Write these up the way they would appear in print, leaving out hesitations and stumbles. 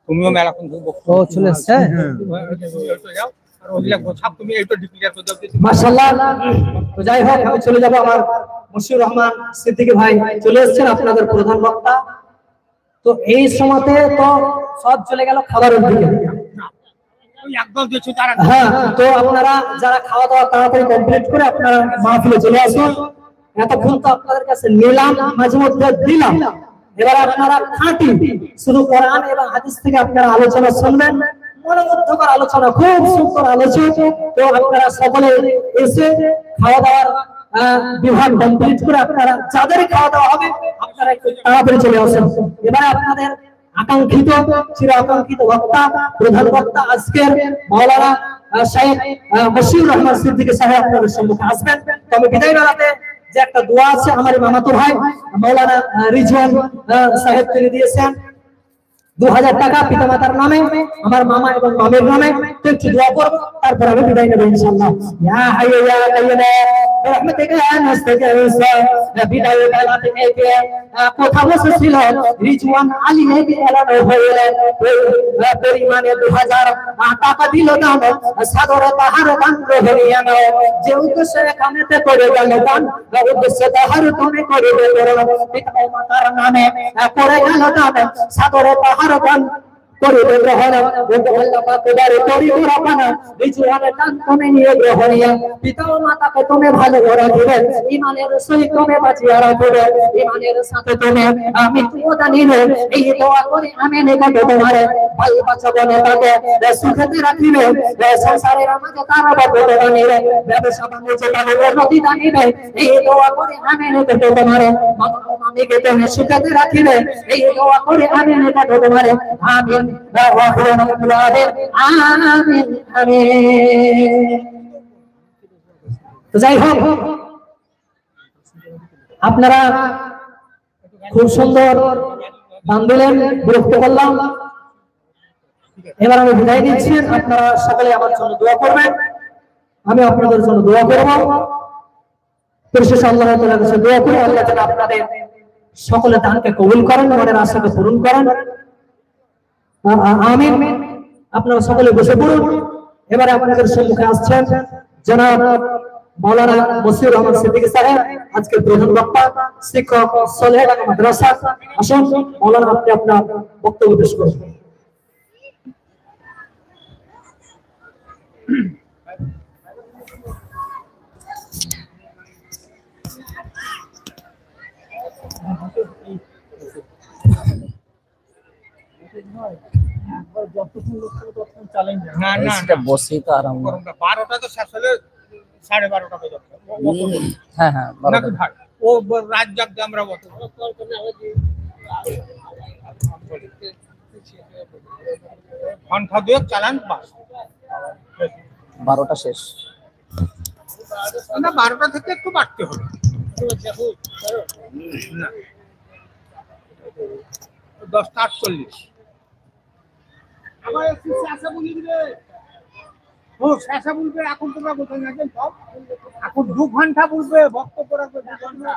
তুমিও মেলা কোন ও চলে এসেছে মাশাআল্লাহ। তো যাই হোক আমি চলে যাব আমার মশিউর রহমান সিদ্দিকী ভাই চলে এসেছেন আপনাদের প্রধান বক্তা। তো এই সময়তে তো সব চলে গেল খাবারের দিকে। হ্যাঁ, তো আপনারা যারা খাওয়া দাওয়া তাড়াতাড়ি কমপ্লিট করে আপনারা মাহফিলে চলে আসুন। এতক্ষণ তো আপনাদের কাছে নিলাম, মাঝে মধ্যে দিলাম, এবার আপনারা খাঁটি শুধু কোরআন এবং হাদিস থেকে আপনারা আলোচনা শুনবেন। মনোমুগ্ধকর আলোচনা, খুব সুন্দর আলোচনা। তো আপনারা সকলে এসে খাওয়া দাওয়ার বিভাগ কমপ্লিট করে আপনারা যাদের খাওয়া দাওয়া হবে আপনারা একটু তাড়াতাড়ি চলে আসুন। এবারে আপনাদের আকাঙ্ক্ষিত চির আকাঙ্ক্ষিত বক্তা, প্রধান বক্তা আজকের মাওলানা শাইখ মশিউর রহমান সিদ্দিকী সাহেব আপনাদের সম্মুখে আসবেন। তবে বিদায় বেলাতে যে একটা দোয়া আছে আমার মামাতো ভাই মাওলানা রিজওয়ান সাহেব তিনি দিয়েছেন 2000 টাকা পিতামাতার নামে, আমার মামা এবং মামির নামে। তো একটু দোয়া করব, তারপর আমি বিদায় নেব ইনশাআল্লাহ। ইয়া হাইয়্যু ইয়া কাইয়্যুম বিরহমাতিকা নাস্তাগীস। বিদায় বেলাতে কথা বসেছিল রিজওয়ান আলী নেবি এলানো হইলেন পরিমাণে 2000 টাকা দিল দান, সাদরে তাহার দান গ্রহণীয় নাও। যে উদ্দেশ্যে এখানেতে করে গেল দান, উদ্দেশ্যে তাহার তুমি করে গেল পিতামাতার নামে করে গেল দান, সাদরে তাহার দান করিবে গ্রহণ। আল্লাহ পাক দারে করিবে রাখনা রিজওয়ানের দান তুমি নিয়ে গ্রহণীয়। পিতা ও মাতাকে তুমি ভালো রাখিবে, ঈমানের সহিত তুমি বাঁচিয়ে রাখিবে, ঈমানের সাথে তুমি মৃত্যু দানিবে। এই দোয়া করে আমি নিকটে তোমারে বাল বাচ্চা বনে তাকে সুখেতে রাখিবে, সংসারের মাঝে তারা বদলে দানিবে, ব্যবসা বাণিজ্য তারা নদী দানিবে। এই দোয়া করে আমি নিকটে তোমারে মামিকে তুমি সুখেতে রাখিবে, এই দোয়া করে আমি নিকটে তোমারে আমিন। যাই হোক আপনারা খুব সুন্দর গান দিলেন, বিরক্ত করলাম। এবার আমি বিদায় দিচ্ছি, আপনারা সকলে আমার জন্য দোয়া করবেন, আমি আপনাদের জন্য দোয়া করব। পরিশেষে আল্লাহ তাআলার কাছে দোয়া করি আল্লাহ যেন আপনাদের সকলে দানকে কবুল করেন, মনের আশাকে পূরণ করেন। আমিন। আপনারা সকলে বসে পড়ুন। এবারে আপনাদের সম্মুখে আসছেন জনাব মাওলানা মশিউর রহমান সিদ্দিকী সাহেব, আজকের প্রধান বক্তা, শিক্ষক সলেহডাঙ্গা মাদ্রাসা। আসুন মাওলানা, আপনি আপনার বক্তব্য পেশ করুন। বসেই তো আরাম। 12টা তো শেষ হলে 12:30 হয়ে যাবে। হ্যাঁ হ্যাঁ, ও রাত জাগতে আমরা ঘন্টা দুয়েক চালান, 12টা শেষ না, 12টা থেকে একটু বাড়তে হবে। 10:48 আবার একটু শেষে বলি দিবে। ও শেষে বলবে, এখন তোমরা কোথায় যাচ্ছেন? এখন 2 ঘন্টা বলবে, বক্তব্য রাখবে 2 ঘন্টা।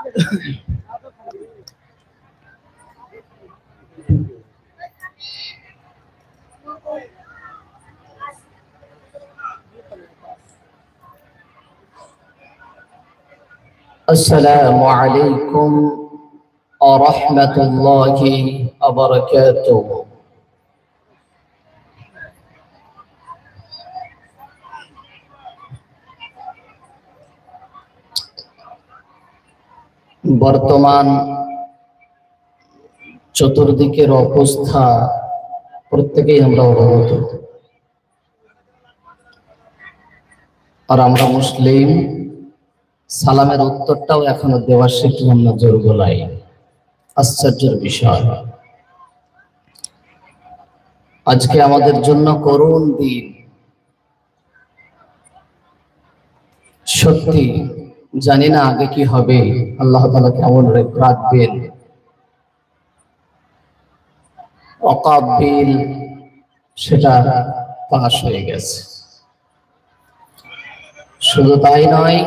আসসালামু আলাইকুম ওয়া রাহমাতুল্লাহি ওয়া বারাকাতুহু। বর্তমান চতুর্দিকের অবস্থা প্রত্যেকেই আমরা অবগত, আর আমরা মুসলিম, সালামের উত্তরটাও এখনো দেওয়া শিখলাম না জোর গলায়। আশ্চর্যের বিষয়, আজকে আমাদের জন্য করুণ দিন। সত্যি জানি না আগে কি হবে, আল্লাহ তাআলা কেমন রাখবেন। অকাবিল সেটা পাশ হয়ে গেছে। শুধু তাই নয়,